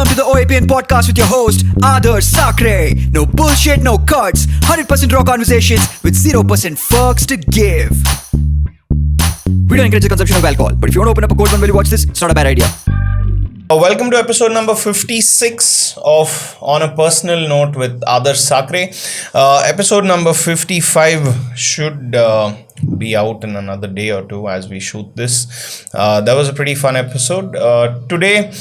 Welcome to the OAPN podcast with your host, Adarsh Sakare. No bullshit, no cuts. 100% raw conversations with 0% fucks to give. We don't encourage the consumption of alcohol, but if you want to open up a cold one while you watch this, it's not a bad idea. Welcome to episode number 56 of On a Personal Note with Adarsh Sakare. Episode number 55 should be out in another day or two as we shoot this. That was a pretty fun episode. Today,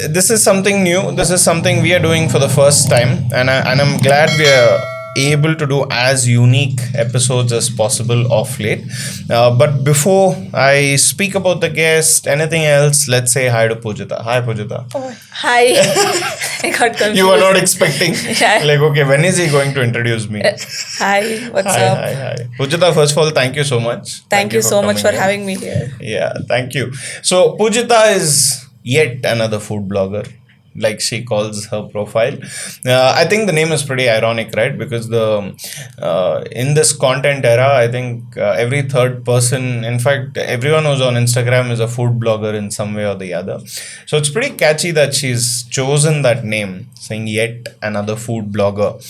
this is something new. This is something we are doing for the first time, and I'm glad we are able to do as unique episodes as possible of late. But before I speak about the guest, anything else, let's say hi to Pujitha. Hi, Pujitha. Oh, hi. I got confused. You were not expecting. Yeah. Like, okay, when is he going to introduce me? Hi, what's up? Hi. Pujitha, first of all, thank you so much. Thank you so much for coming having me here. Yeah, thank you. So, Pujitha is yet another food blogger, like she calls her profile. I think the name is pretty ironic, right? Because in this content era, I think every third person, in fact, everyone who's on Instagram is a food blogger in some way or the other. So it's pretty catchy that she's chosen that name, saying yet another food blogger.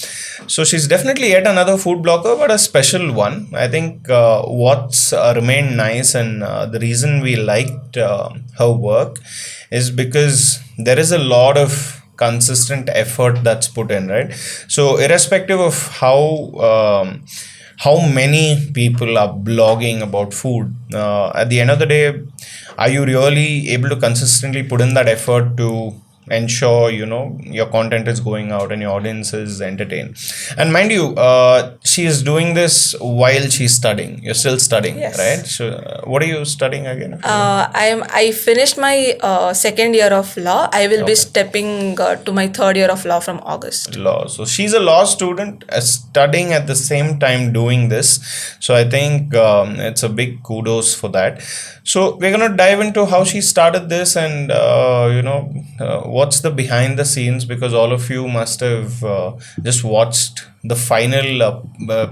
So she's definitely yet another food blogger, but a special one. I think what's remained nice and the reason we liked her work is because there is a lot of consistent effort that's put in, right? So irrespective of how many people are blogging about food, at the end of the day, are you really able to consistently put in that effort to ensure your content is going out and your audience is entertained? And mind you, she is doing this while she's studying. You're still studying, Yes. right? So what are you studying again? I finished my second year of law. I will be stepping to my third year of law from August. Law. So she's a law student, studying at the same time doing this. So I think it's a big kudos for that. So we're going to dive into how she started this and what's the behind the scenes, because all of you must have just watched the final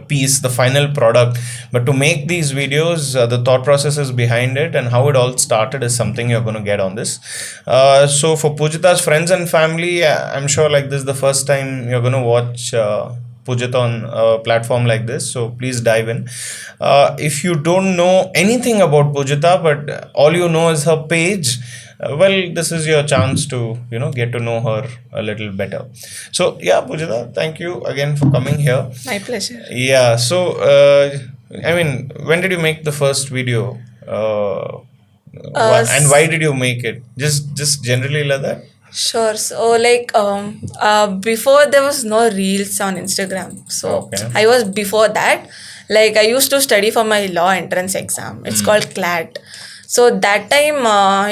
piece, the final product. But to make these videos, the thought processes behind it and how it all started is something you're going to get on this. So for Pujitha's friends and family, I'm sure like this is the first time you're going to watch Pujitha on a platform like this, so please dive in. If you don't know anything about Pujitha, but all you know is her page, well, this is your chance to get to know her a little better. So yeah, Pujitha, thank you again for coming here. My pleasure. Yeah, so when did you make the first video? And why did you make it? Just generally like that? Sure. So before there was no reels on Instagram. So Okay. I was before that. Like I used to study for my law entrance exam. It's called CLAT. So that time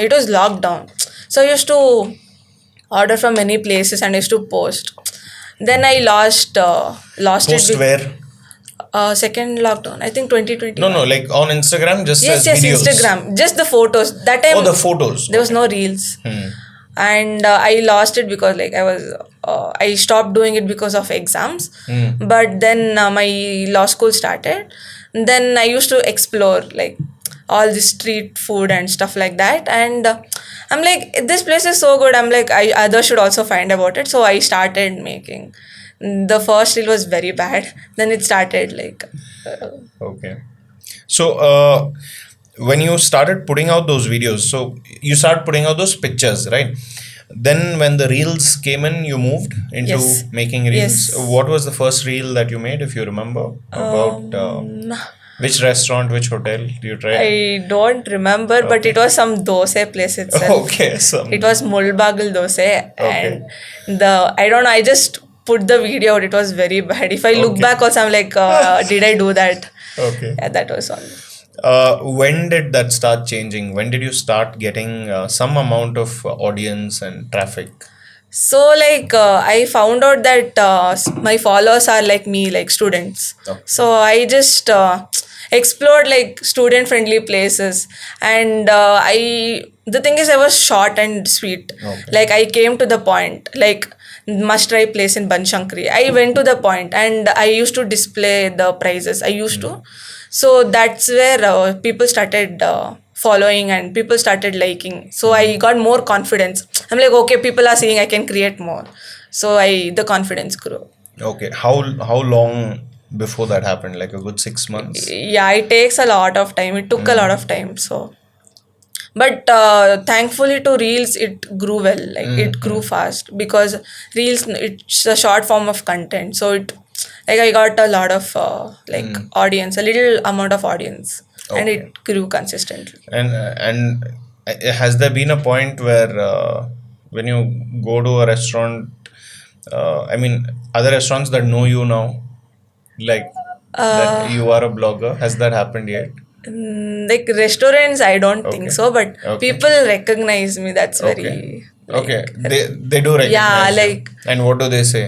it was lockdown. So I used to order from many places and I used to post. Then I lost Post it. where? Second lockdown. I think 2020. No, like on Instagram, just Yes, as videos. Instagram. Just the photos. That time. Oh, the photos. There was no reels. And I lost it because I stopped doing it because of exams. But then my law school started. Then I used to explore like all the street food and stuff like that. And I'm like, this place is so good. I'm like, others should also find about it. So I started making. The first reel was very bad. Then it started Okay. So when you started putting out those videos, so you started putting out those pictures, right? Then when the reels came in, you moved into Yes. making reels. Yes. What was the first reel that you made, if you remember? About which restaurant, which hotel do you try? I don't remember, but it was some dosa place itself. Okay. It was Mulbagal dosa, and I don't know, I just put the video out. It was very bad. If I look back also, I'm like, did I do that? Okay. Yeah, that was all. When did that start changing? When did you start getting some amount of audience and traffic? So I found out that my followers are like me, like students. Okay. So I just explored like student friendly places, and the thing is I was short and sweet. Okay. Like I came to the point, like must try place in Banshankari. I went to the point and I used to display the prices. I used to. So that's where people started following and people started liking. So I got more confidence. I'm like, okay, people are seeing, I can create more. So the confidence grew. Okay. How long before that happened? Like a good 6 months? Yeah, it takes a lot of time. It took a lot of time. So, but thankfully to Reels, it grew well. Like it grew fast because Reels, it's a short form of content. So I got a lot of audience, a little amount of audience, and Okay. it grew consistently. And has there been a point where when you go to a restaurant, I mean, other restaurants that know you now, like that you are a blogger, has that happened yet? Like restaurants, I don't think Okay. so, but Okay. people recognize me. That's Okay. very Okay. They do yeah, recognize you. like And what do they say?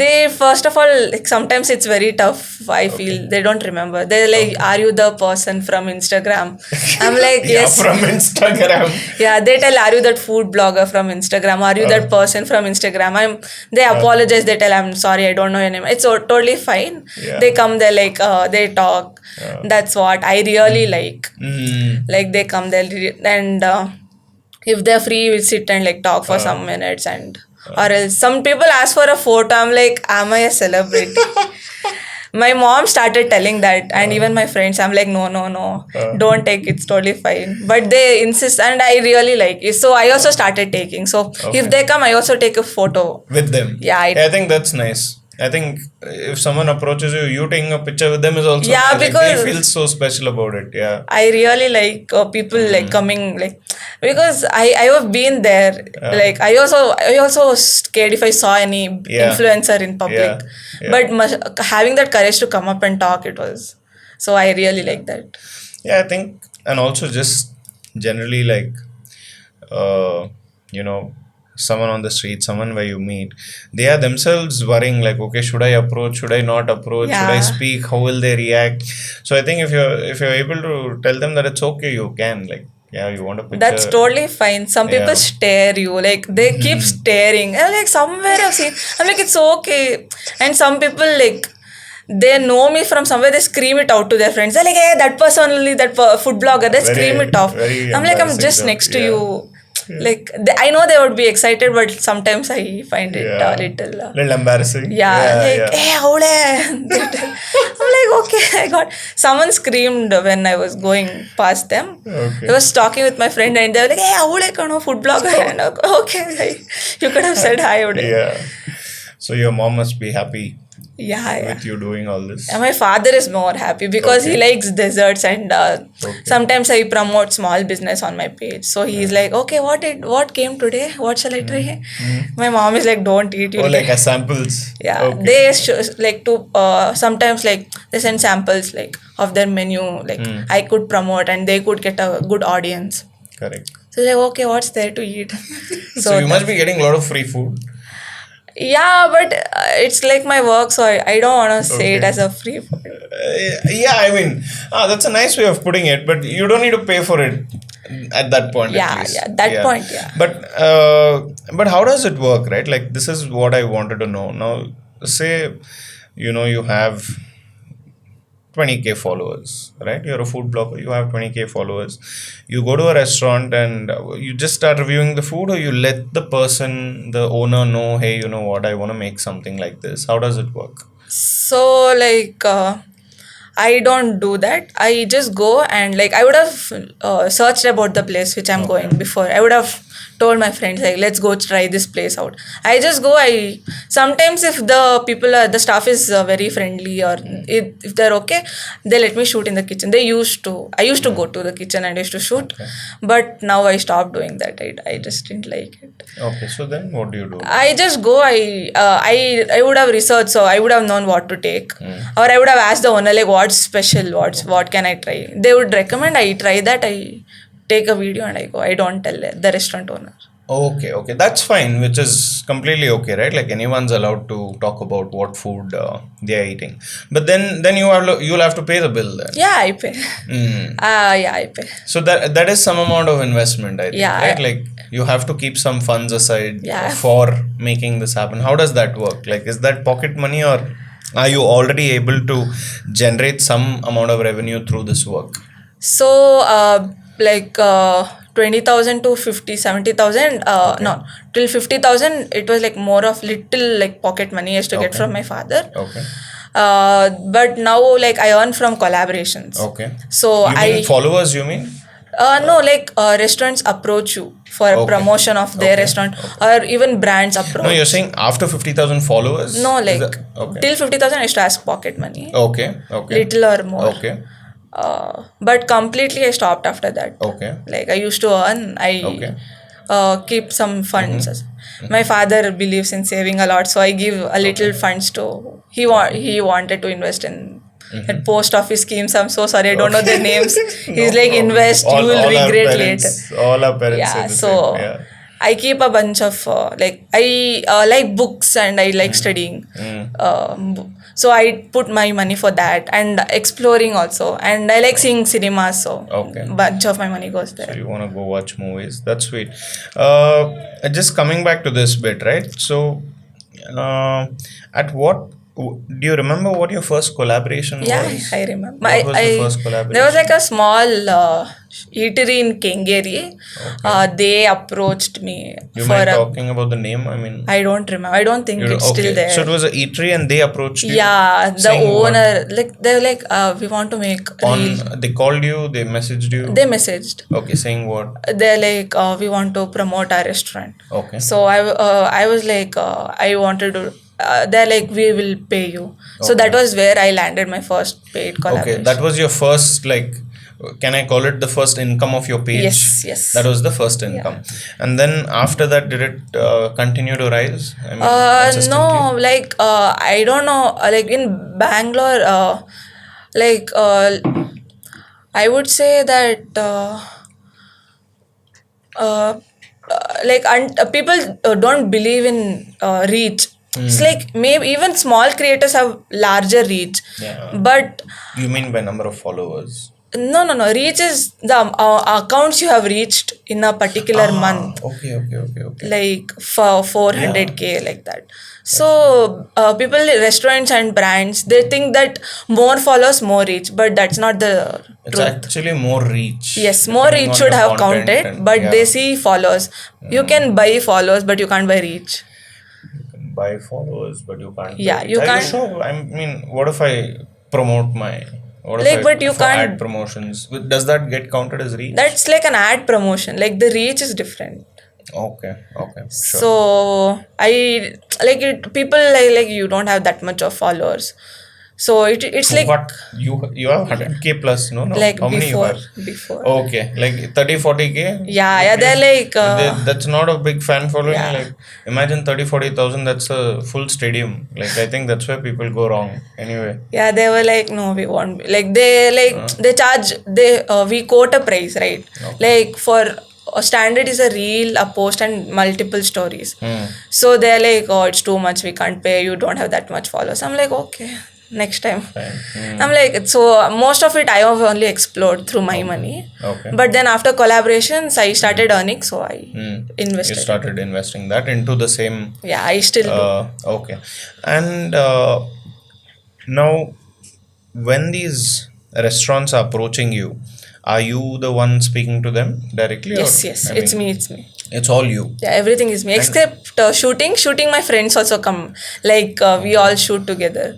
they first of all, like sometimes it's very tough. I feel they don't remember. They're like, "Are you the person from Instagram?" I'm like, Yeah, "Yes." from Instagram. Yeah, they tell, "Are you that food blogger from Instagram? Are you that person from Instagram?" They apologize. They tell, "I'm sorry, I don't know your name." It's totally fine. Yeah. They come there like they talk. That's what I really like. Mm. Like they come there and if they're free, we sit and like talk for some minutes and or else some people ask for a photo. I'm like, am I a celebrity? My mom started telling that, and even my friends. I'm like, no, don't take it. It's totally fine. But they insist, and I really like it. So I also started taking. So if they come, I also take a photo. With them. Yeah, I think that's nice. I think if someone approaches you, you taking a picture with them is also Yeah, nice. Like, because they feel so special about it. Yeah. I really like people like coming like because I have been there. Like I also was scared if I saw any influencer in public. Yeah. Yeah. But having that courage to come up and talk, it was so I really like that. Yeah, I think, and also just generally like, you know, someone on the street, someone where you meet, they are themselves worrying like, okay, should I approach? Should I not approach? Should I Yeah. speak? How will they react? So I think if you're able to tell them that it's okay, you can like, yeah, you want a picture. That's totally fine. Some people Yeah. stare you, like they keep staring. I'm like somewhere I've seen. I'm like it's okay. And some people like they know me from somewhere. They scream it out to their friends. They're like, hey, that person only, that food blogger. They scream it off. very I'm like, I'm embarrassing just though. next to Yeah. you. Like I know they would be excited, but sometimes I find it Yeah. a little. Little embarrassing. Hey, howle. I'm like, okay, I got. Someone screamed when I was going past them. Okay. I was talking with my friend, and they were like, hey, howle, kano, food blogger. And I go, okay, you could have said hi. Yeah. So your mom must be happy Yeah. with you doing all this. And my father is more happy because he likes desserts and sometimes I promote small business on my page. So he's like, okay, what came today? What shall I try? My mom is like, don't eat. Oh, like as samples. Yeah, Okay. they like to sometimes like they send samples like of their menu like I could promote and they could get a good audience. Correct. So like, okay, what's there to eat? So you must be getting a lot of free food. Yeah, but it's like my work, so I don't want to say it as a free food. Yeah, I mean, that's a nice way of putting it, but you don't need to pay for it at that point. Yeah, at least. yeah, that point, yeah. But how does it work, right? Like this is what I wanted to know. Now, say, you have 20K followers, right? You're a food blogger, you have 20K followers. You go to a restaurant and you just start reviewing the food, or you let the person, the owner know, hey, you know what, I want to make something like this. How does it work? So like I don't do that. I just go and like I would have searched about the place which I'm going before. I would have told my friends like let's go try this place out. I just go. I sometimes if the staff is very friendly or if they're okay, they let me shoot in the kitchen. I used to go to the kitchen and I used to shoot, but now I stopped doing that. I just didn't like it. Okay, so then what do you do? I just go. I would have researched, so I would have known what to take, or I would have asked the owner like what's special, what can I try. They would recommend. I try that. I take a video and I go. I don't tell the restaurant owner. Okay, that's fine, which is completely okay, right? Like anyone's allowed to talk about what food they are eating, but then you'll have to pay the bill then. Yeah, I pay. Yeah, I pay. So that is some amount of investment, I think, Yeah, right? Like you have to keep some funds aside for making this happen. How does that work? Like, is that pocket money, or are you already able to generate some amount of revenue through this work? So like 20,000 to 50, 70,000. No, till 50,000, it was like more of little like pocket money I used to get from my father. Okay. But now like I earn from collaborations. Okay. So You mean followers, you mean? No, like restaurants approach you for promotion of their restaurant, or even brands approach. No, you're saying after 50,000 followers? No, like Okay. till 50,000 I used to ask pocket money. Okay. Okay. Little or more. Okay. But completely I stopped after that. Okay. Like I used to earn, I keep some funds. My father believes in saving a lot, so I give a little funds to. He wanted to invest in at post office schemes. I'm so sorry, I don't know their names. He's like, invest, you will regret later. All our parents say Yeah, the so same. Yeah. I keep a bunch of like I like books and I like studying. So I put my money for that and exploring also. And I like seeing cinemas, so bunch of my money goes there. So you want to go watch movies? That's sweet. Just coming back to this bit, right? So, at what do you remember what your first collaboration Yeah, was? I remember. What was the first collaboration? There was like a small eatery in Kengeri. They approached me. You mind talking about the name? I mean, I don't remember. I don't think it's still there. So it was an eatery and they approached you? Yeah, the owner, like they're like, we want to make They called you, they messaged you? They messaged. Okay, saying what? They're like, we want to promote our restaurant. Okay. So I was like, I wanted to. They're like, we will pay you. So that was where I landed my first paid collaboration. Okay, that was your first, like, can I call it the first income of your page? Yes. That was the first income. And then after that, did it continue to rise? I mean, consistently? No, like, I don't know. Like in Bangalore, like, I would say that, people don't believe in reach. It's like maybe even small creators have larger reach. Yeah. But You mean by number of followers? no. Reach is the accounts you have reached in a particular month. Okay. Like for 400K, like that. So people, restaurants and brands, they think that more followers, more reach, but that's not the It's truth. actually more reach. Yes, more depending reach on should your have content counted, and- but they see followers. You can buy followers, but you can't buy reach. Buy followers, but you can't. Yeah, buy you reach. can't- Sure. I mean, what if I promote my? What Like, if but you for can't- ad promotions? Does that get counted as reach? That's like an ad promotion. Like the reach is different. Okay. Sure. So I like it. People like you don't have that much of followers. So it's So like what you have 100K plus, no? like How many you before. have? Before. Okay, like 30-40K? Yeah, they're like That's not a big fan following. Yeah. Like, imagine 30,000-40,000, that's a full stadium. Like, I think that's where people go wrong. Anyway. yeah, they were like, no, we won't. Like they charge, we quote a price, right? Like for a standard is a reel, a post, and multiple stories. So they're like, oh, it's too much, we can't pay, you don't have that much followers. I'm like, okay, next time. I'm like, so most of it I have only explored through my money. Okay. But then after collaborations, I started earning, so I invested. You started investing that into the same. Yeah, I still do. Okay. And now, when these restaurants are approaching you, are you the one speaking to them directly? Yes, I it's mean, me. It's all you. Yeah, everything is me except shooting. Shooting, my friends also come. Like we all shoot together.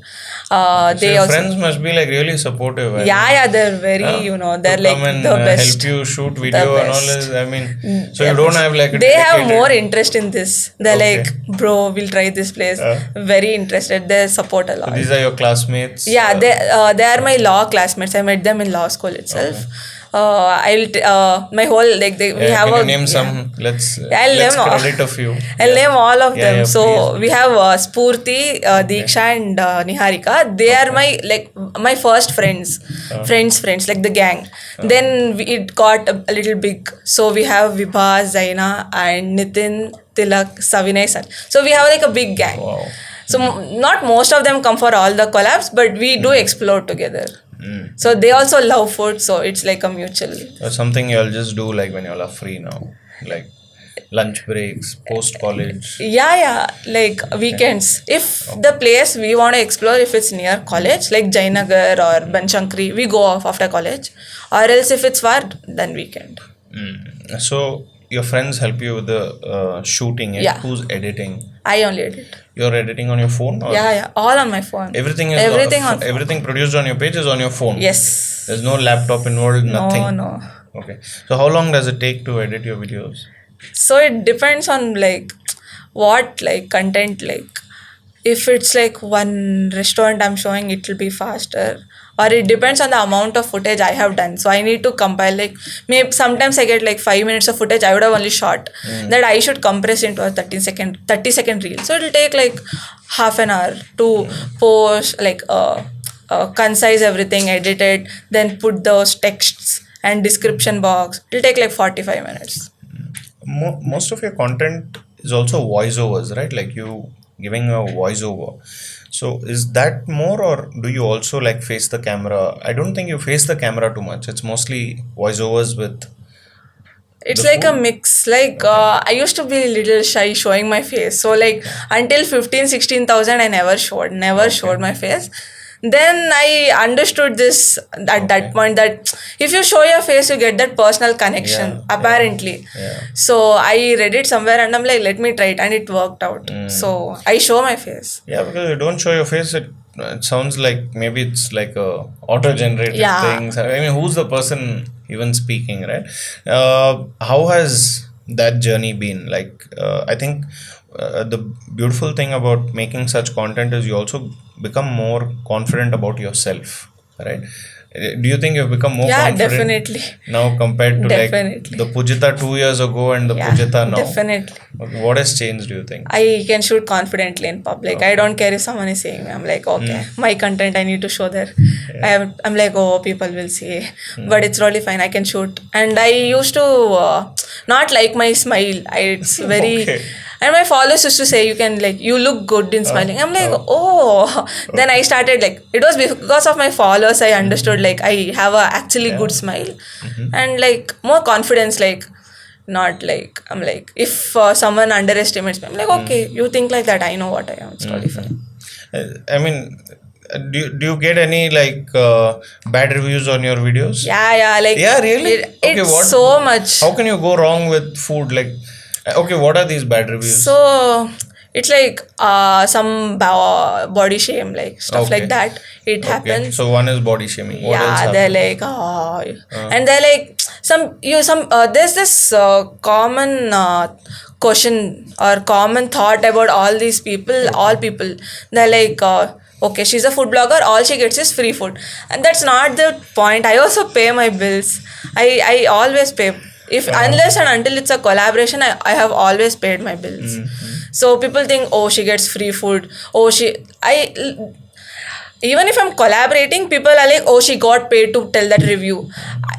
So They your also. friends must be like really supportive. Yeah, they're very, they're to like come and, the best. help you shoot video and all best. this. I mean, so you don't have like a They have dedicated- more interest in this. They're Okay. like, bro, we'll try this place. Very interested. They support a lot. These are your classmates. Yeah, they are my law classmates. I met them in law school itself. My whole like we have can a you name some? Let's I'll let's name all. credit a few. I'll name all of them. Yeah, So please. we have Spurti, Deeksha, and Niharika. They are my first friends, friends like the gang. Then it got a little big. So we have Vibha, Zaina, and Nitin, Tilak, Savinay, sir. So we have like a big gang. Wow. So not most of them come for all the collabs, but we do explore together. So they also love food, so it's like a mutual. Or something you'll just do like when you're free now. Like lunch breaks, post college? Yeah, like weekends. If the place we want to explore, if it's near college, like Jainagar or Banshankari, we go off after college. Or else if it's far, then weekend. So your friends help you with the shooting. Yeah. Who's editing? I only edit. You're editing on your phone, or Yeah, all on my phone. everything is Everything on phone. everything produced on your page is on your phone. Yes. There's no laptop involved. Nothing. No. Okay. So how long does it take to edit your videos? So it depends on like what like content like. If it's like one restaurant I'm showing, it will be faster. Or it depends on the amount of footage I have done. So I need to compile like maybe sometimes I get like 5 minutes of footage I would have only shot that I should compress into a 30 second reel. So it'll take like half an hour to post like concise everything, edit it, then put those texts and description box. It'll take like 45 minutes. Most of your content is also voiceovers, right? Like you giving a voiceover. So is that more, or do you also like face the camera? I don't think you face the camera too much. It's mostly voiceovers with. It's The like a food? mix. Like I used to be a little shy showing my face. So like until 15,000-16,000 I never showed my face. Then I understood this at that point that if you show your face you get that personal connection apparently. Yeah. So I read it somewhere and I'm like, let me try it, and it worked out. So I show my face. Yeah, because you don't show your face, it sounds like maybe it's like a auto-generated Yeah. things. I mean, who's the person even speaking, right? How has that journey been? Like, I think the beautiful thing about making such content is you also become more confident about yourself, right? Do you think you've become more Yeah, confident definitely. now compared to like Definitely. the Pujitha 2 years ago and the Yeah, Pujitha now? definitely. What has changed, do you think? I can shoot confidently in public. I don't care if someone is saying me. I'm like, okay, my content I need to show there. I'm like, oh, people will see, but it's really fine. I can shoot. And I used to not like my smile. It's very. Okay. And my followers used to say, you look good in smiling. I'm like, oh. Then I started like, it was because of my followers I understood like I have a actually good smile and like more confidence, like not like, I'm like, if someone underestimates me, I'm like, okay, you think like that, I know what I am. It's totally fine. I mean, do you get any like bad reviews on your videos? Yeah, like Yeah, really? it's so much. How can you go wrong with food? Like, okay, what are these bad reviews? So it's like some body shame, like stuff Okay. like that. It Okay, happens. so one is body shaming. What else Yeah, they're happens? like, and they're like there's this common question or common thought about all these people. All people, they're like, okay, she's a food blogger, all she gets is free food, and that's not the point. I also pay my bills. I always pay. If unless and until it's a collaboration, I have always paid my bills. So people think, oh, she gets free food. Even if I'm collaborating, people are like, oh, she got paid to tell that review.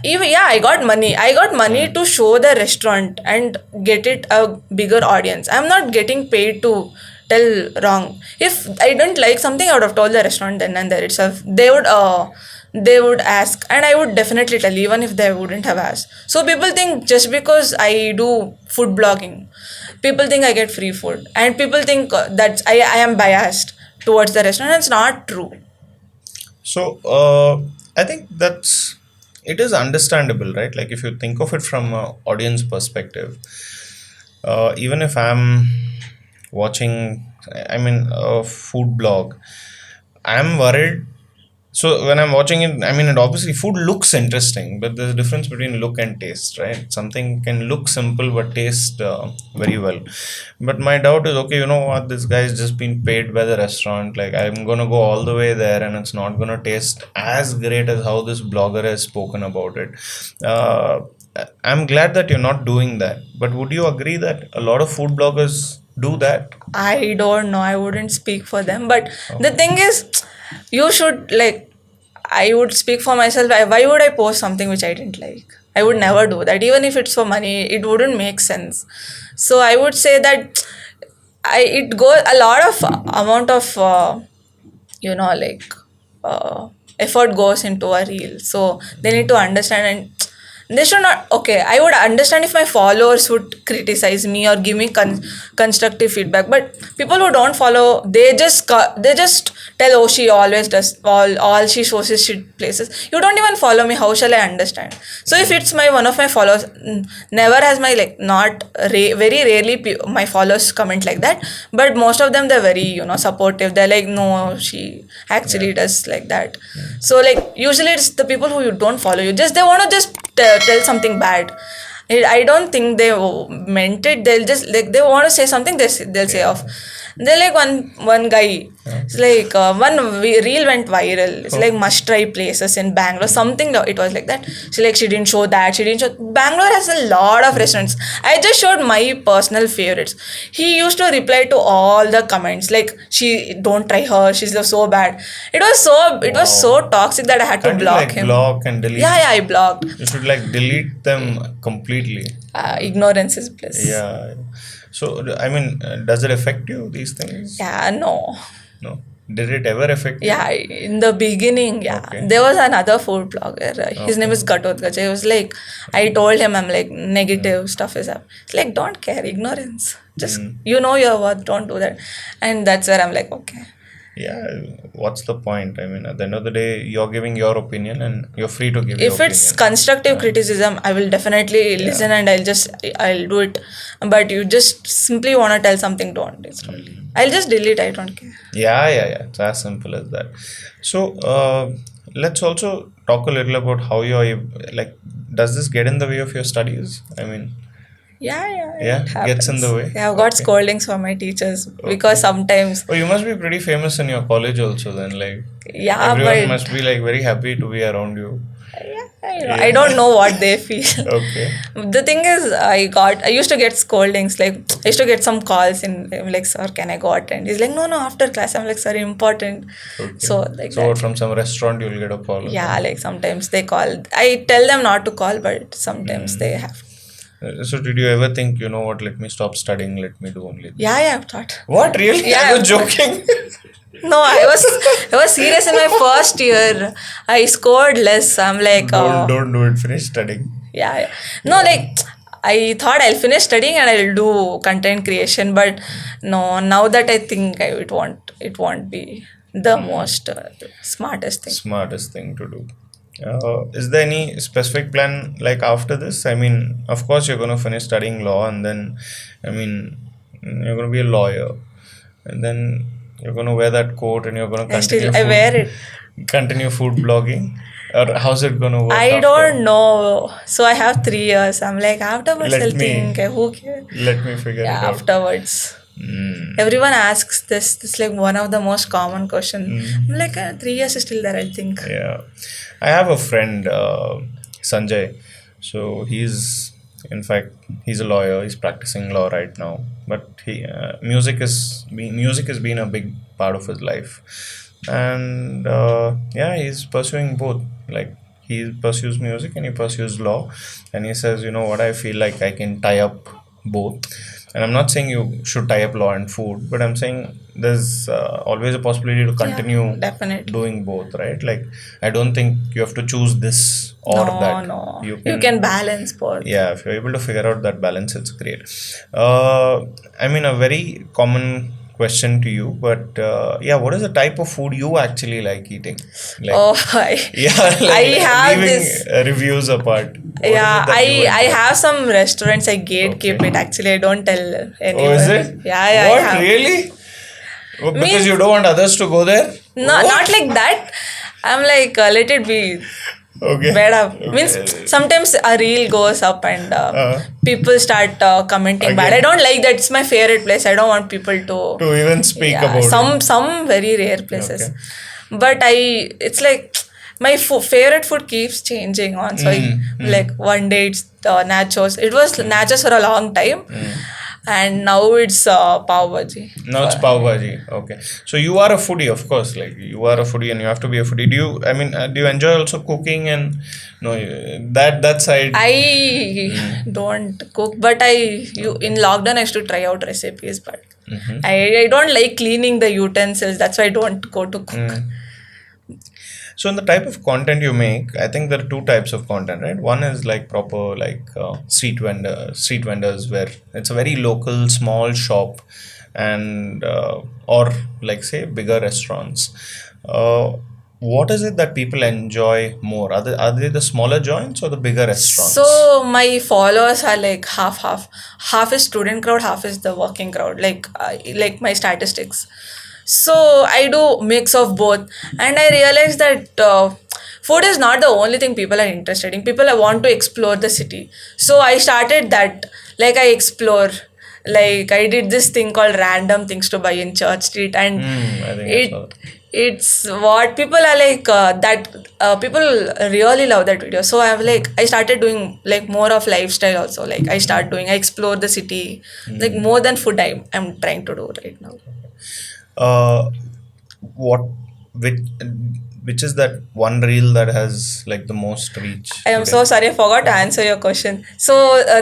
I got money. I got money to show the restaurant and get it a bigger audience. I'm not getting paid to tell wrong. If I don't like something, I would have told the restaurant then and there itself. They would ask, and I would definitely tell, even if they wouldn't have asked. So people think just because I do food blogging, people think I get free food, and people think that I am biased towards the restaurant. It's not true. So, I think it is understandable, right? Like, if you think of it from an audience perspective, even if I'm watching, I mean, a food blog, I'm worried. So when I'm watching it, I mean, it obviously food looks interesting, but there's a difference between look and taste, right? Something can look simple but taste very well. But my doubt is, okay, you know what? This guy's just been paid by the restaurant. Like, I'm gonna go all the way there, and it's not gonna taste as great as how this blogger has spoken about it. I'm glad that you're not doing that. But would you agree that a lot of food bloggers do that? I don't know. I wouldn't speak for them. But the thing is, you should like. I would speak for myself. Why would I post something which I didn't like? I would never do that. Even if it's for money, it wouldn't make sense. So I would say that it goes a lot of amount of effort goes into a reel. So they need to understand, and They should not. Okay, I would understand if my followers would criticize me or give me constructive feedback. But people who don't follow, they just tell, oh, she always does all she shows is shit places. You don't even follow me. How shall I understand? So if it's my one of my followers, never has my like not very rarely my followers comment like that. But most of them they're very supportive. They're like, no, she actually does like that. So like usually it's the people who you don't follow. They want to just tell something bad. I don't think they meant it. They'll just like they want to say something. They'll say off. They're like one guy. It's like reel went viral. It's like must try places in Bangalore. Something it was like that. She didn't show that. She didn't show. Bangalore has a lot of restaurants. I just showed my personal favorites. He used to reply to all the comments like she don't try her. She's so bad. It was so toxic that I had to Can't you, block like, him. block and delete? Yeah, I blocked. You should like delete them completely. Ignorance is bliss. Yeah. So, I mean, does it affect you, these things? Yeah, no. No. Did it ever affect you? Yeah, in the beginning, yeah. Okay. There was another food blogger. His name is Gatotkacha. He was like, I told him, I'm like, negative stuff is up. It's like, don't care, ignorance. Just, you know your worth, don't do that. And that's where I'm like, okay. Yeah, what's the point? I mean, at the end of the day, you're giving your opinion and you're free to give your If it's opinion. constructive criticism, I will definitely listen and I'll do it. But you just simply want to tell something, don't. I'll just delete, I don't care. Yeah. It's as simple as that. So, let's also talk a little about how you're, like, does this get in the way of your studies? I mean, Yeah, it gets in happens. the way. Yeah, I've got Okay. scoldings from my teachers because sometimes, Oh, you must be pretty famous in your college also then, like, yeah, everyone but must be, like, very happy to be around you. I don't know what they feel. Okay. The thing is, I used to get scoldings. Like, I used to get some calls and I'm like, sir, can I go attend? He's like, no, after class. I'm like, sir, important. Okay. So, like, So, that. from some restaurant, you'll get a call. Yeah, like sometimes they call. I tell them not to call, but sometimes they have. So, did you ever think, you know what, let me stop studying, let me do only this? Yeah, I've thought. What, really? Yeah, I was joking. No, I was serious in my first year. I scored less. I'm like, Don't do it, finish studying. yeah. No, like I thought I'll finish studying and I'll do content creation, but no. Now that I think it won't be the most smartest thing. Smartest thing to do. Is there any specific plan like after this? I mean, of course, you're going to finish studying law and then, I mean, you're going to be a lawyer and then you're going to wear that coat and you're going to I wear it. continue food blogging. Or how's it going to work? I after? don't know. So I have 3 years. I'm like, afterwards Let I'll me- think. Who cares? Let me figure Yeah, it out. afterwards. Everyone asks this. It's like one of the most common questions. I'm like, 3 years is still there, I think. Yeah. I have a friend, Sanjay. So in fact, he's a lawyer. He's practicing law right now. But music has been a big part of his life. And he's pursuing both. Like, he pursues music and he pursues law. And he says, you know what, I feel like I can tie up both. And I'm not saying you should tie up law and food, but I'm saying there's always a possibility to continue definitely. doing both, right? Like, I don't think you have to choose this or that. No. You can balance both. Yeah, if you're able to figure out that balance, it's great. I mean, a very common question to you, but what is the type of food you actually like eating? Like, I have leaving this. reviews apart. What is it Yeah, that you I enjoy? have some restaurants. I gatekeep it. Actually, I don't tell anyone. Oh, is it? Yeah. What, I have. really? Because Means- you don't want others to go there? No, What? not like that. I'm like, let it be. Okay. Better. Okay. Means sometimes a reel goes up and people start commenting bad. Again. I don't like that. It's my favorite place. I don't want people to. To even speak about it. Some very rare places. Okay. But it's like my favorite food keeps changing on. So like one day it's nachos. It was nachos for a long time. And now it's pav bhaji. Now it's pav bhaji. Okay. So you are a foodie, of course. Like, you are a foodie and you have to be a foodie. Do you enjoy also cooking and that side? I don't cook, but in lockdown I used to try out recipes, but I don't like cleaning the utensils. That's why I don't go to cook. So in the type of content you make, I think there are two types of content, right? One is like proper like street vendors where it's a very local small shop, and or like say bigger restaurants. Uh, what is it that people enjoy more? Are they the smaller joints or the bigger restaurants? So my followers are like half half. Half is student crowd, half is the working crowd. Like my statistics. So I do mix of both, and I realized that food is not the only thing people are interested in. People want to explore the city. So I started that. Like I explore. Like I did this thing called random things to buy in Church Street, and I think I saw it that. it's what people are like that people really love that video. So I started doing like more of lifestyle also. Like I explore the city, like more than food. I'm trying to do right now. Uh, what which which is that one reel that has like the most reach I am today? so sorry, I forgot to answer your question. So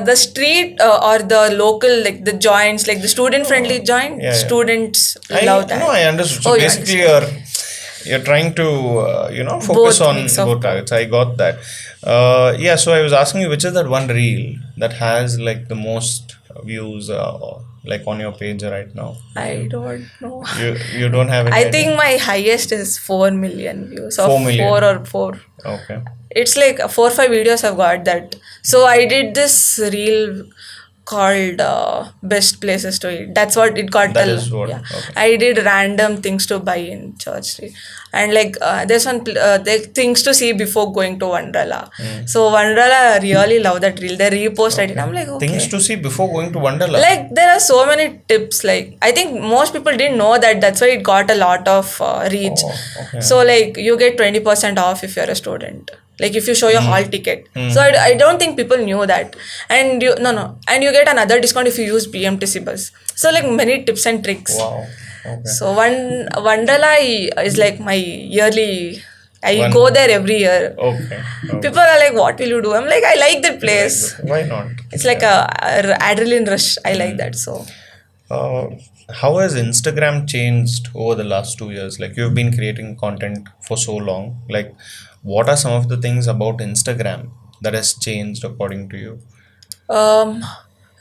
the street or the local, like the joints, like the student friendly joint, Yeah, yeah. students I love that. no, I understood. So Oh, you basically, you're trying to focus Both, on mix of both both. targets. I got that. Yeah. So I was asking you, which is that one reel that has like the most views, like on your page right now? I don't know. You don't have any I idea? think my highest is 4 million views. Or 4 million. 4 or 4. Okay. It's like 4 or 5 videos I've got that. So I did this reel called best places to eat. That's what it got. That is what. Yeah, Okay. I did random things to buy in Church Street, and like there's one there things to see before going to Wonderla. So Wonderla really love that reel. They reposted it. I'm like, okay. Things to see before going to Wonderla. Like there are so many tips. Like I think most people didn't know that. That's why it got a lot of reach. Oh, okay. So like you get 20% off if you're a student. Like if you show your hall ticket. So I don't think people knew that. And and you get another discount if you use BMTC bus. So like many tips and tricks. Wow. Okay. So Wonderla is like my yearly. I One- go there every year. Okay. People are like, "What will you do?" I'm like, "I like that place. Why not? It's like a adrenaline rush. I like that." So Uh, how has Instagram changed over the last 2 years? Like you've been creating content for so long. Like, what are some of the things about Instagram that has changed according to you?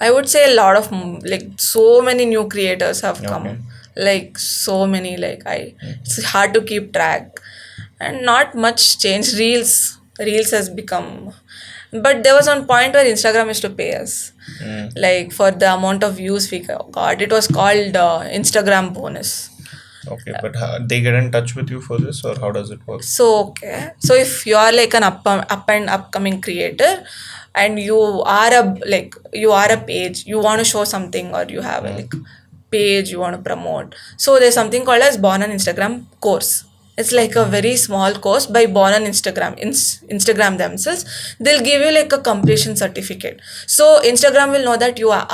I would say a lot of like so many new creators have come. Okay. Like so many. It's hard to keep track, and not much change. Reels has become, but there was one point where Instagram used to pay us, like for the amount of views we got. It was called Instagram bonus. Okay, but they get in touch with you for this, or how does it work? So okay. So if you are like an up and upcoming creator, and you are a page, you want to show something, or you have a like page you want to promote. So there's something called as Born on Instagram course. It's like a very small course by Born on Instagram. Instagram themselves, they'll give you like a completion certificate. So Instagram will know that you are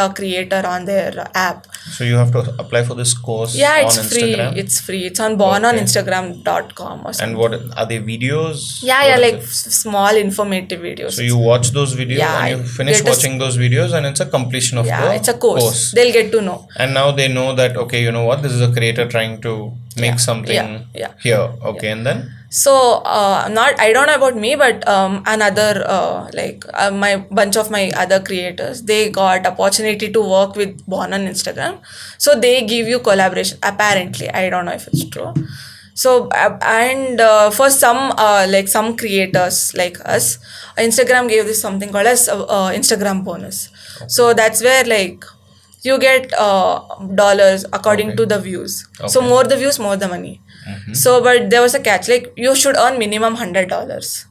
a creator on their app. So you have to apply for this course Yeah, on it's free. Instagram. It's free. It's on bornoninstagram.com or something. And what are they videos? Yeah, What is like it? small informative videos. So you watch those videos Yeah, and you finish get a watching those videos, and it's a completion of the it's a course. They'll get to know. And now they know that, okay, you know what, this is a creator trying to make something yeah. here. Okay, and then So I don't know about me, but another my bunch of my other creators, they got opportunity to work with Born on Instagram. So they give you collaboration. Apparently, I don't know if it's true. So for some creators like us, Instagram gave this something called as Instagram bonus. So that's where like you get dollars according to the views. So Okay. more the views, more the money. So but there was a catch, like you should earn minimum $100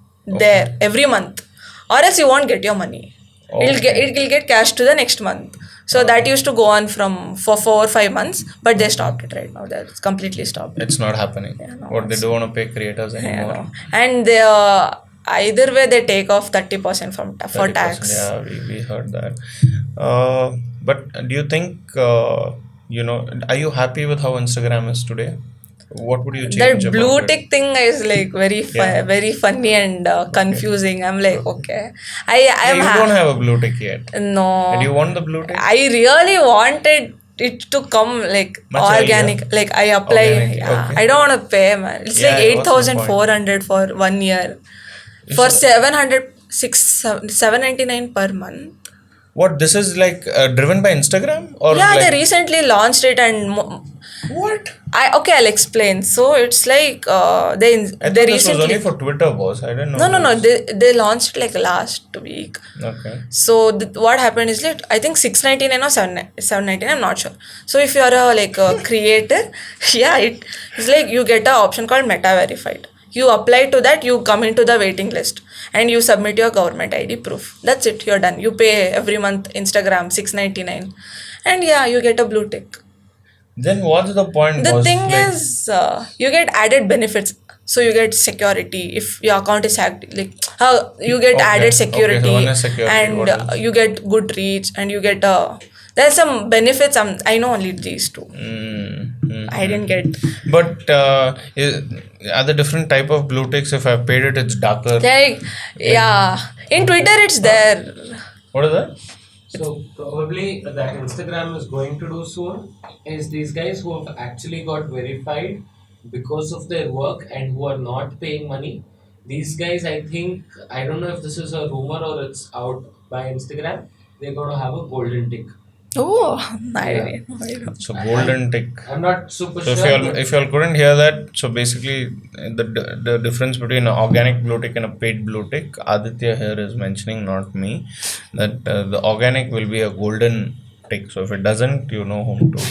there every month, or else you won't get your money. It will get cash to the next month. So that used to go on for 4 or 5 months, but they stopped it right now. That's completely stopped. it's not happening. no, What, they don't want to pay creators Yeah, anymore. no. And they either way they take off 30% for 30%, tax. Yeah, we heard that. But do you think, are you happy with how Instagram is today? What would you change That blue about it? tick thing is like Yeah. very funny and confusing. I'm like, okay, You don't have a blue tick yet. no. Do you want the blue tick? I really wanted it to come like Much organic. earlier? Like I apply. Organic, Yeah, okay. I don't want to pay, man. It's Yeah, like what's the point? 8,400 for 1 year. For It's- 700, 799 per month. What, this is like driven by Instagram or Yeah, like they recently launched it and what? I'll explain. So it's like I they thought this was recently only for Twitter, boss. I didn't know. no this. they launched it like last week. Okay. So what happened is like I think 699 or 799, I'm not sure. So if you are a creator, yeah, it's like you get an option called Meta Verified. You apply to that, you come into the waiting list, and you submit your government ID proof. That's it. You're done. You pay every month Instagram 699, and yeah, you get a blue tick. Then what's the point, The boss? thing Like, is, you get added benefits. So you get security if your account is hacked. Like how you get Okay, added okay, so security, one is security, and what else? you get good reach, and you get there's some benefits. I know only these two. I didn't get But are the different type of blue ticks? If I've paid it, it's darker. like yeah. In Twitter, it's there. What is that? So probably that Instagram is going to do soon is these guys who have actually got verified because of their work and who are not paying money. These guys, I think, I don't know if this is a rumor or it's out by Instagram. They're going to have a golden tick. Oh, I Yeah. didn't know. So golden tick. I'm not super So sure. but- if you all couldn't hear that, so basically the difference between an organic blue tick and a paid blue tick, Aditya here is mentioning, not me, that the organic will be a golden tick. So if it doesn't, you know whom to.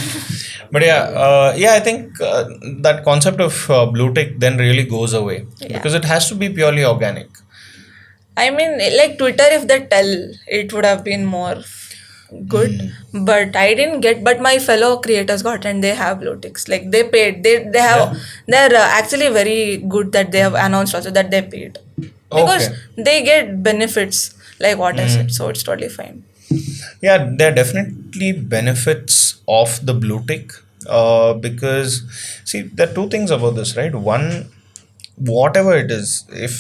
But yeah, I think that concept of blue tick then really goes away because it has to be purely organic. I mean, like Twitter, if they tell, it would have been more good. But I didn't get. But my fellow creators got, and they have blue ticks. Like they paid. They have. They're actually very good that they have announced also that they paid because they get benefits like what I said. So it's totally fine. Yeah, there are definitely benefits of the blue tick because see, there are two things about this, right? One, whatever it is, if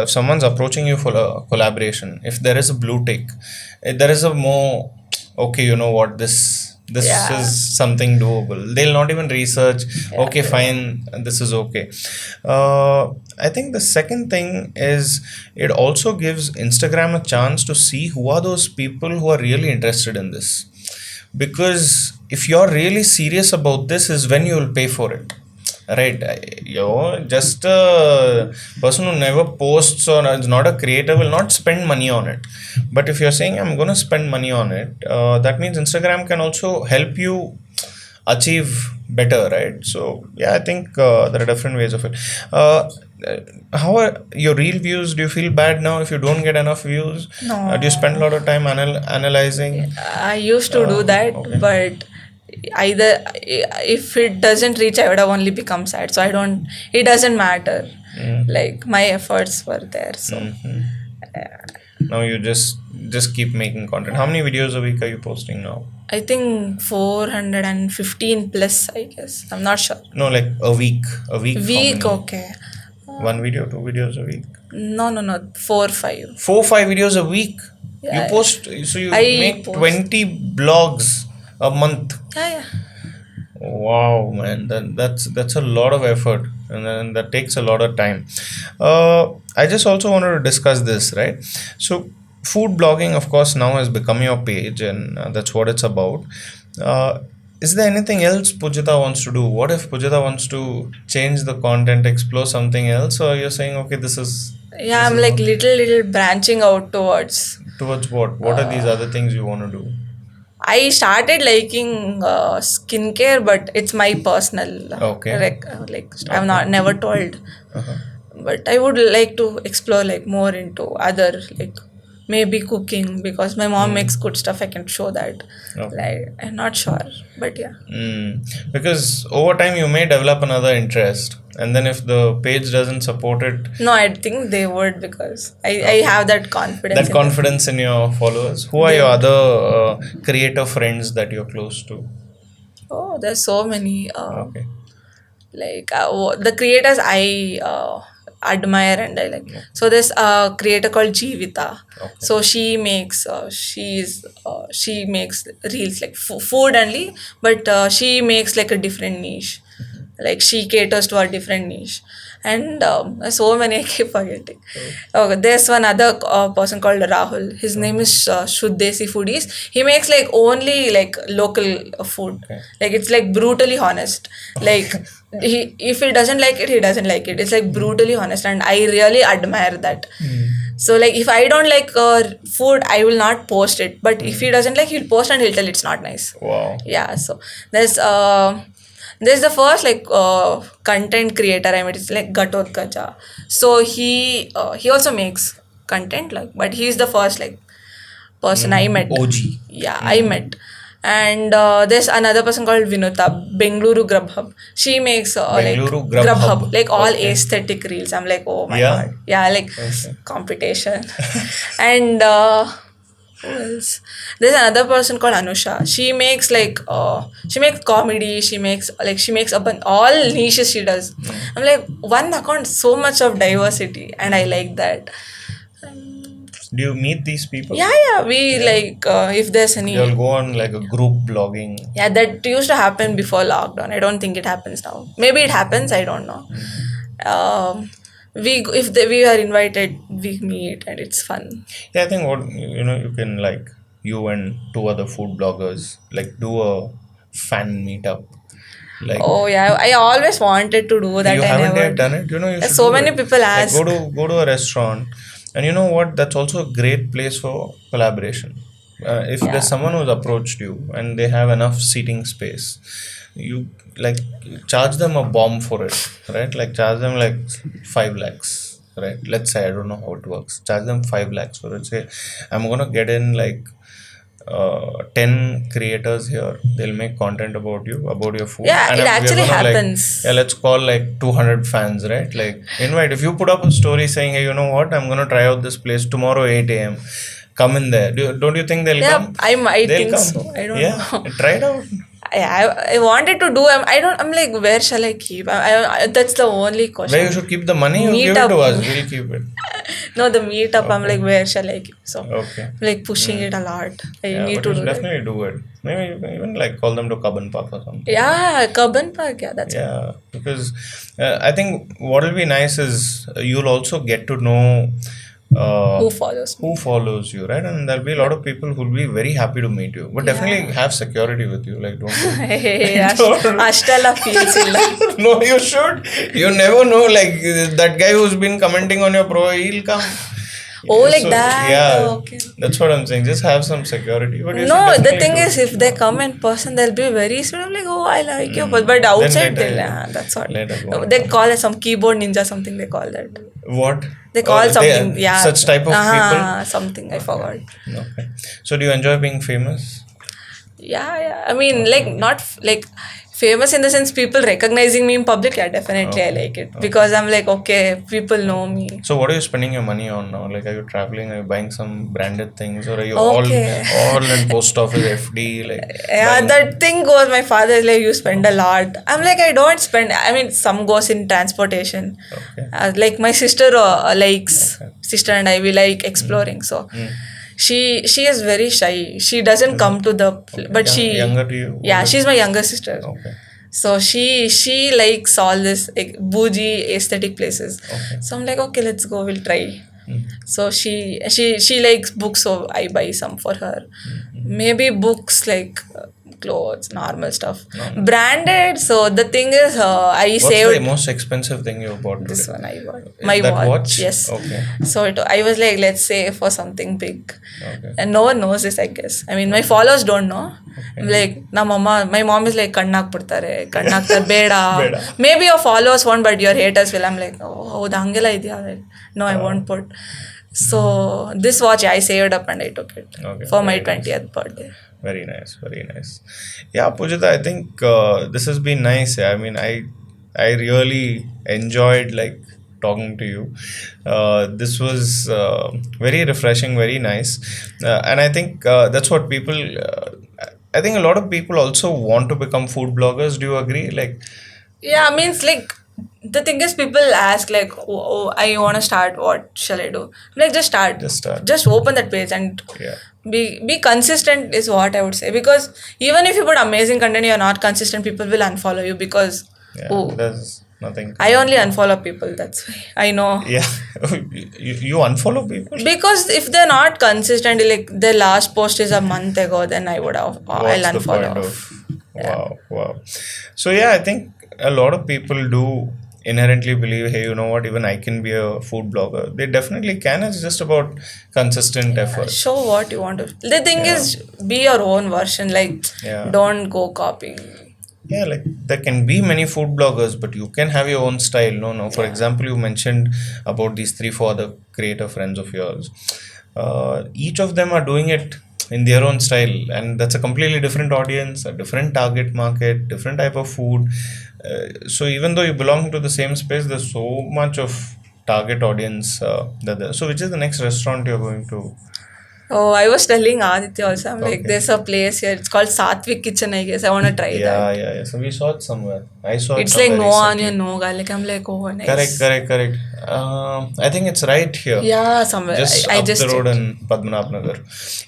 someone's approaching you for a collaboration, if there is a blue tick, there is a more okay, you know what, this Yeah. is something doable. They'll not even research. Okay, fine, this is okay. I think the second thing is it also gives Instagram a chance to see who are those people who are really interested in this, because if you're really serious about this is when you will pay for it, right? Just a person who never posts or is not a creator will not spend money on it. But if you're saying I'm going to spend money on it, that means Instagram can also help you achieve better, right? So yeah, I think there are different ways of it. How are your real views? Do you feel bad now if you don't get enough views? No. Do you spend a lot of time analyzing? I used to do that, okay. but either if it doesn't reach, I would have only become sad. So I don't. It doesn't matter. Like my efforts were there. So Now you just keep making content. How many videos a week are you posting now? I think 415 plus. I guess I'm not sure. No, like a week. A week. Week, how many? okay. One video, 2 videos a week. No, 4, 5. 4-5 videos a week. Yeah, You post. So you I make post. 20 blogs a month. Yeah. Wow, man, that's a lot of effort, and then that takes a lot of time. I just also wanted to discuss this, right? So, food blogging, of course, now has become your page, and that's what it's about. Is there anything else Pujitha wants to do? What if Pujitha wants to change the content, explore something else, or you're saying, okay, this is Yeah, I'm like little branching out towards. towards what? What are these other things you want to do? I started liking skincare, but it's my personal. Okay. Like I'm not never told, but I would like to explore like more into other like maybe cooking because my mom makes good stuff. I can show that. Okay. Like I'm not sure, but yeah. Because over time you may develop another interest, and then if the page doesn't support it, No, I think they would because I have that confidence. that confidence in your followers. Who are your other creator friends that you're close to? Oh, there's so many. Okay. Like the creators I admire and I like. So there's a creator called Jeevita. Okay. So she makes she makes reels like food only, but she makes like a different niche. Like she caters to a different niche, and so many I keep forgetting. Okay, there's one other person called Rahul. His name is Shuddesi Foodies. He makes like only like local food. Okay. Like it's like brutally honest. Like he if he doesn't like it, he doesn't like it. It's like brutally honest, and I really admire that. So like if I don't like food, I will not post it. But if he doesn't like, he'll post and he'll tell it's not nice. Wow. Yeah. So there's the first like content creator I met. It's like Gatotkacha. So he also makes content like, but he's the first like person I met. OG. Yeah, I met. And there's another person called Vinuta, Bengaluru Grubhub. She makes Bengaluru like Grubhub. like all Okay. aesthetic reels. I'm like, oh my Yeah? god, yeah, like Okay. competition. And who else? There's another person called Anusha. She makes like she makes comedy. She makes all niches she does. I'm like, one account, so much of diversity, and I like that. Do you meet these people? Yeah. We like if there's any. You'll go on like a group blogging. Yeah, that used to happen before lockdown. I don't think it happens now. Maybe it happens. I don't know. We are invited, we meet and it's fun. Yeah, I think you can like you and two other food bloggers like do a fan meetup. Like Oh yeah, I always wanted to do that. you I haven't never. yet done it. You should So do many it. people Like, ask. go to a restaurant, and you know what? That's also a great place for collaboration. If Yeah. there's someone who's approached you and they have enough seating space, you like charge them a bomb for it, right? Like charge them like 5 lakhs, right? Let's say I don't know how it works. Charge them 5 lakhs for it. Say I'm gonna get in like 10 creators here. They'll make content about you, about your food. Yeah, it we're actually gonna, like, happens. yeah, let's call like 200 fans, right? Like invite. If you put up a story saying, hey, you know what? I'm gonna try out this place tomorrow 8 a.m. Come in there. Don't you think they'll Yeah, come? I might They'll think come. so. I don't Yeah, know. try it out. I wanted to do. I'm like, where shall I keep? That's the only question. Where you should keep the money, you give it Meetup. to us. We'll keep it. No, the meetup. I'm like, where shall I keep? So Okay. I'm like pushing it a lot. I Yeah, need but to you do should that. definitely do it. Maybe you can even like call them to Kaban Park or something. Yeah, Kaban Park. Yeah, that's Yeah, because I think what will be nice is you'll also get to know who follows me. who follows you, right? And there'll be a lot of people who'll be very happy to meet you. But definitely have security with you. Like, don't. ಅಷ್ಟೆಲ್ಲ feels ಇಲ್ಲ. No, you should. You never know. Like that guy who's been commenting on your pro, he'll come. Oh, like that? Yeah, Oh, okay. that's what I'm saying. Just have some security. But you No, should the definitely thing do is, it. if they come in person, they'll be very sweet. I'm like, oh, I like you. But outside, later, that's what. later go on. They call it some keyboard ninja, something they call that. What? They call something, yeah. Such type of people. Something, I forgot. Okay. So do you enjoy being famous? Yeah. I mean, like, not like famous in the sense people recognizing me in public. Yeah, definitely I like it. Because I'm like, okay, people know me. So what are you spending your money on now? Like, are you traveling? Are you buying some branded things, or are you Okay. all in post office FD? Like, Yeah, buying- that thing goes. My father is like, you spend a lot. I'm like, I don't spend. I mean, some goes in transportation. Okay. Like my sister likes sister and I we like exploring. So she is very shy. She doesn't come to the. But she younger to you? Yeah, she's my younger sister. Okay. So she likes all this like bougie aesthetic places. Okay. So I'm like, okay, let's go. We'll try. So she likes books, so I buy some for her. Maybe books like clothes, normal stuff. Branded. So the thing is, I What's saved the most expensive thing you bought today? this one. I bought Is my that watch. Yes. Okay. So I was like, let's save for something big. Okay. And no one knows this, I guess. I mean, my followers don't know. Like, my mom is like, ಕಣ್ಣಾಕ್ ಬಿಡ್ತಾರೆ ಬೇಡ. Maybe your followers won't, but your haters will. I'm like, oh, ಹೌದು ಹಂಗೆಲ್ಲ ಇದೆಯಾ? No, I won't put. So this watch I saved up and I took it for my 20th birthday. Very nice, very nice. Yeah, Pujitha, I think this has been nice. I mean, I really enjoyed like talking to you. This was very refreshing, very nice, and I think that's what people. I think a lot of people also want to become food bloggers. Do you agree? Like, Yeah, means like the thing is, people ask like, oh, I want to start. What shall I do? Like, just start. Just start. Just open that page and Yeah. be consistent is what I would say. Because even if you put amazing content, you're not consistent. People will unfollow you because Yeah. oh, There's nothing. I only unfollow people. That's why I know. Yeah. you unfollow people? Because if they're not consistent, like their last post is a month ago, then I would have I'll What's the unfollow. point of? Wow. So yeah, I think a lot of people do inherently believe, hey, you know what, even I can be a food blogger. They definitely can. It's just about consistent effort. Show what you want to. The thing is, be your own version. Like, Yeah. don't go copying. Yeah, like there can be many food bloggers, but you can have your own style. No. For example, you mentioned about these 3-4 other creator friends of yours. Each of them are doing it in their own style, and that's a completely different audience, a different target market, different type of food. So even though you belong to the same space, there's so much of target audience so which is the next restaurant you're going to? Oh, I was telling Aditya also. I'm like, Okay. there's a place here. It's called Satvik Kitchen, I guess. I want to try that. Yeah. So we saw it somewhere. I saw it It's like somewhere no recently. onion, no garlic. I'm like, oh, nice. Correct. I think it's right here. Yeah, somewhere. Just I up just the road checked. in Padmanabh Nagar.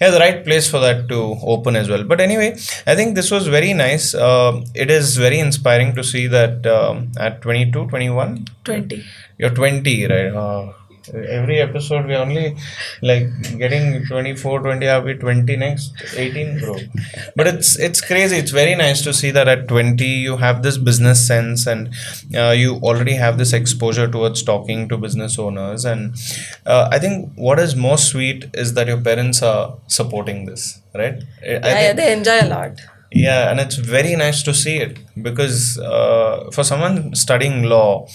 Yeah, the right place for that to open as well. But anyway, I think this was very nice. It is very inspiring to see that at 22, 21, 20. you're 20, right? Every episode we're only like getting 24, 20, are we 20 next? 18, bro. But it's crazy. It's very nice to see that at 20 you have this business sense, and you already have this exposure towards talking to business owners. And I think what is most sweet is that your parents are supporting this, right? Yeah, they enjoy a lot. Yeah, and it's very nice to see it because for someone studying law,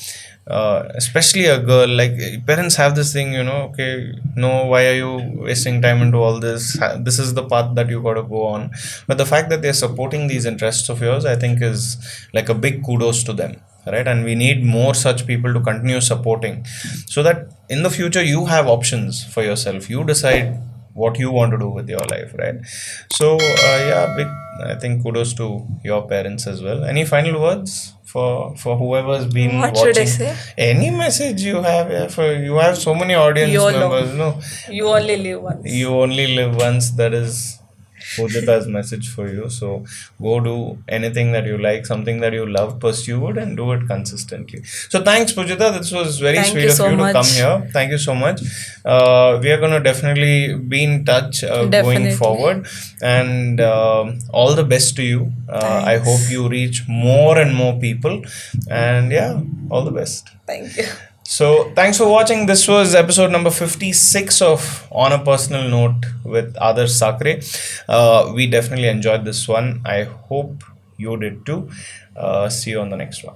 especially a girl, like parents have this thing, okay, no, why are you wasting time into all this? This is the path that you got to go on. But the fact that they're supporting these interests of yours, I think, is like a big kudos to them, right? And we need more such people to continue supporting so that in the future you have options for yourself. You decide what you want to do with your life, right? So yeah, big, I think, kudos to your parents as well. Any final words for whoever's been What watching? should I say? Any message you have? Yeah, for you have so many audience YOLO. members. No, You only live once. you only live once. That is Pujitha's message for you. So go do anything that you like, something that you love, pursue it and do it consistently. So thanks, Pujitha. This was very Thank sweet you of so you to come much. here. Thank you so much. We are going to definitely be in touch going Definitely. forward, and all the best to you. I hope Thanks. you reach more and more people, and yeah, all the best. Thank you. So, thanks for watching. This was episode number 56 of On a Personal Note with Adarsh Sakare. We definitely enjoyed this one. I hope you did too. See you on the next one.